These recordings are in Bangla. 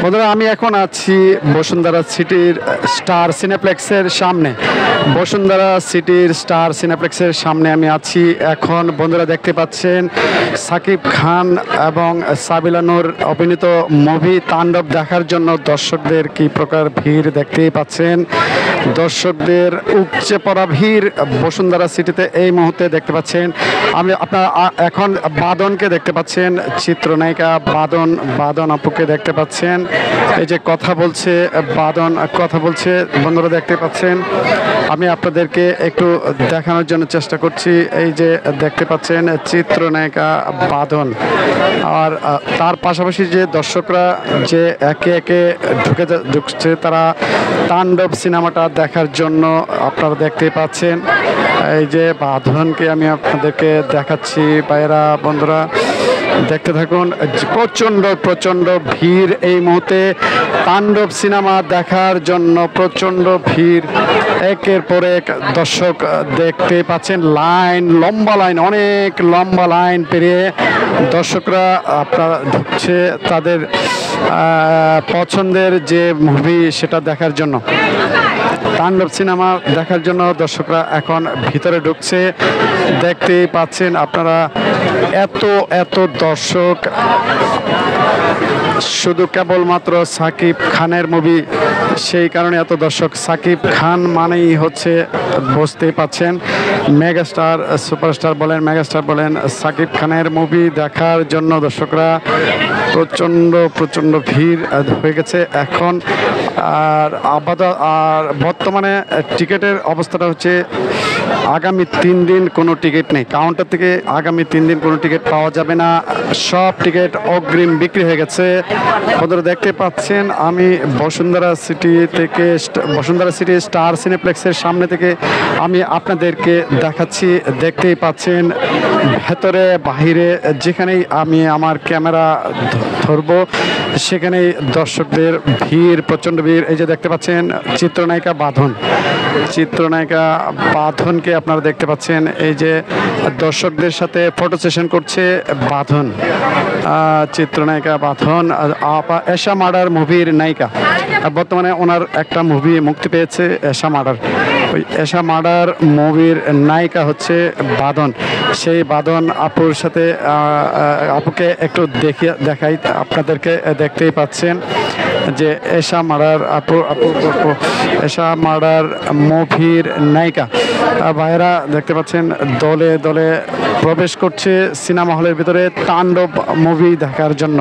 বন্ধুরা, আমি এখন আছি বসুন্ধরা সিটির স্টার সিনেপ্লেক্সের সামনে। বসুন্ধরা সিটির স্টার সিনেপ্লেক্সের সামনে আমি আছি এখন। বন্ধুরা, দেখতে পাচ্ছেন সাকিব খান এবং সাবিলা নূর অভিনীত মুভি তাণ্ডব দেখার জন্য দর্শকদের কি প্রকার ভিড় দেখতেই পাচ্ছেন। দর্শকদের উপচে পড়া ভিড় বসুন্ধরা সিটিতে এই মুহূর্তে দেখতে পাচ্ছেন। আমি আপনারা এখন বাদনকে দেখতে পাচ্ছেন, চিত্রনায়িকা বাদন আপুকে দেখতে পাচ্ছেন। এই যে কথা বলছে, বাদন কথা বলছে, বন্ধুরা দেখতে পাচ্ছেন। আমি আপনাদেরকে একটু দেখানোর জন্য চেষ্টা করছি। এই যে দেখতে পাচ্ছেন চিত্রনায়িকা বাদন, আর তার পাশাপাশি যে দর্শকরা যে একে একে ঢুকছে তারা তাণ্ডব সিনেমাটা দেখার জন্য আপনারা দেখতে পাচ্ছেন। এই যে বাঁধনকে আমি আপনাদেরকে দেখাচ্ছি। ভাইয়েরা, বন্ধুরা দেখতে থাকুন। প্রচণ্ড ভিড় এই মুহূর্তে তাণ্ডব সিনেমা দেখার জন্য। প্রচণ্ড ভিড়, একের পর এক দর্শক দেখতে পাচ্ছেন। লম্বা লাইন, অনেক লম্বা লাইন পেরিয়ে দর্শকরা আপনারা ঢুকছে তাদের পছন্দের যে মুভি সেটা দেখার জন্য। তাণ্ডব সিনেমা দেখার জন্য দর্শকরা এখন ভিতরে ঢুকছে, দেখতেই পাচ্ছেন আপনারা। এত দর্শক, শুধু কেবলমাত্র সাকিব খানের মুভি, সেই কারণে এত দর্শক। সাকিব খান মানেই হচ্ছে, বুঝতেই পাচ্ছেন, মেগাস্টার, সুপারস্টার বলেন, মেগাস্টার বলেন, সাকিব খানের মুভি দেখার জন্য দর্শকরা প্রচণ্ড ভিড় হয়ে গেছে এখন। আর বর্তমানে টিকিটের অবস্থাটা হচ্ছে আগামী 3 দিন কোনো টিকিট নেই কাউন্টার থেকে। আগামী 3 দিন কোনো টিকিট পাওয়া যাবে না, সব টিকিট অগ্রিম বিক্রি হয়ে গেছে। বন্ধুরা দেখতে পাচ্ছেন আমি বসুন্ধরা সিটি স্টার সিনেপ্লেক্সের সামনে থেকে আমি আপনাদেরকে দেখাচ্ছি। দেখতেই পাচ্ছেন ভেতরে বাহিরে যেখানেই আমি আমার ক্যামেরা ধরবো সেখানেই দর্শকদের ভিড়, প্রচণ্ড ভিড়। এই যে দেখতে পাচ্ছেন চিত্রনায়িকা বাঁধনকে আপনারা দেখতে পাচ্ছেন। এই যে দর্শকদের সাথে ফটো সেশন করছে বাঁধন, চিত্রনায়িকা বাঁধন, এশা মার্ডার মুভির নায়িকা। বর্তমানে ওনার একটা মুভি মুক্তি পেয়েছে, এশা মার্ডার। ওই এশা মার্ডার মুভির নায়িকা হচ্ছে বাঁধন। সেই বাঁধন আপুর সাথে আপুকে একটু দেখাই আপনাদেরকে। দেখতেই পাচ্ছেন যে এশা মার্ডার এশা মার্ডার মুভির নায়িকা। ভাইয়েরা দেখতে পাচ্ছেন দলে দলে প্রবেশ করছে সিনেমা হলের ভিতরে তাণ্ডব মুভি দেখার জন্য।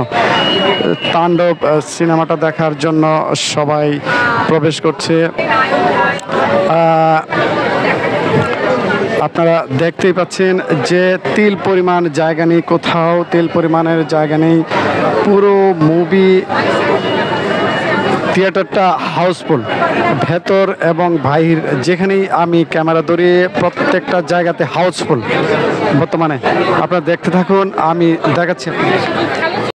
তাণ্ডব সিনেমাটা দেখার জন্য সবাই প্রবেশ করছে। আপনারা দেখতেই পাচ্ছেন যে তিল পরিমাণ জায়গা নেই, কোথাও তিল পরিমাণের জায়গা নেই। পুরো মুভি থিয়েটারটা হাউসফুল, ভেতর এবং বাহির যেখানেই আমি ক্যামেরা ধরিয়ে প্রত্যেকটা জায়গাতে হাউসফুল বর্তমানে। আপনারা দেখতে থাকুন, আমি দেখাচ্ছি।